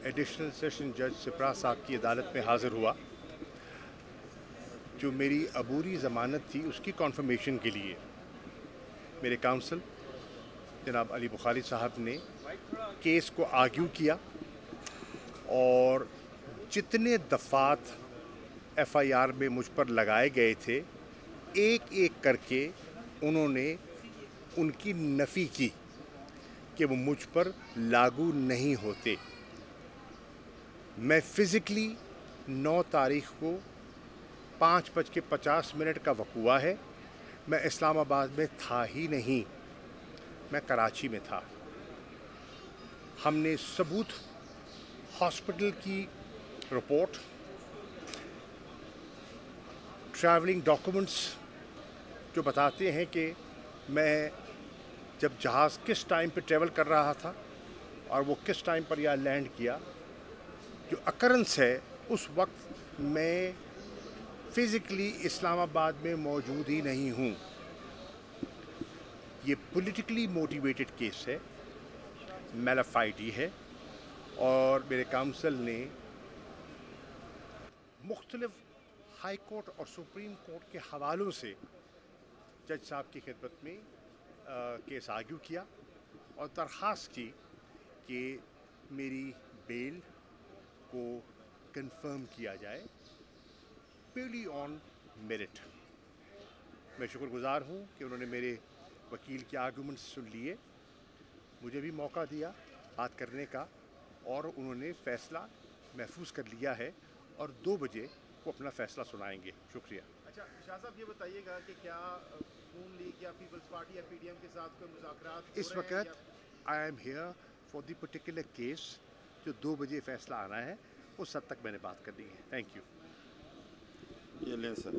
Additional session जज सिपरा साहब की अदालत में हाज़िर हुआ। जो मेरी अबूरी ज़मानत थी उसकी कॉन्फर्मेशन के लिए मेरे काउंसल जनाब अली बुखारी साहब ने केस को आर्ग्यू किया और जितने दफ़ात एफआईआर में मुझ पर लगाए गए थे एक एक करके उन्होंने उनकी नफ़ी की कि वो मुझ पर लागू नहीं होते। मैं फ़िज़िकली 9 तारीख़ को 5:50 का वक़ूआ है, मैं इस्लामाबाद में था ही नहीं, मैं कराची में था। हमने सबूत, हॉस्पिटल की रिपोर्ट, ट्रैवलिंग डॉक्यूमेंट्स जो बताते हैं कि मैं जब जहाज़ किस टाइम पे ट्रैवल कर रहा था और वो किस टाइम पर यहाँ लैंड किया, जो अकरेंस है उस वक्त मैं फ़िज़िकली इस्लामाबाद में मौजूद ही नहीं हूँ। ये पॉलिटिकली मोटिवेटेड केस है, मैलाफाइडी है और मेरे काउंसिल ने मुख्तलिफ हाई कोर्ट और सुप्रीम कोर्ट के हवालों से जज साहब की खिदमत में केस आर्ग्यू किया और दरख्वास्त की कि मेरी बेल को कंफर्म किया जाए प्योरली ऑन मेरिट। मैं शुक्रगुज़ार हूँ कि उन्होंने मेरे वकील के आर्गूमेंट्स सुन लिए, मुझे भी मौका दिया बात करने का और उन्होंने फ़ैसला महफूज कर लिया है और 2 बजे वो अपना फ़ैसला सुनाएंगे। शुक्रिया। अच्छा शाह साहब, ये बताइएगा कि क्या नून लीग या पीपल्स पार्टी या पीडीएम के साथ कोई मुज़ाकरात इस वक्त I am here for the particular case जो 2 बजे फ़ैसला आना है, उस हद तक मैंने बात कर ली है। Thank you. ये लें सर।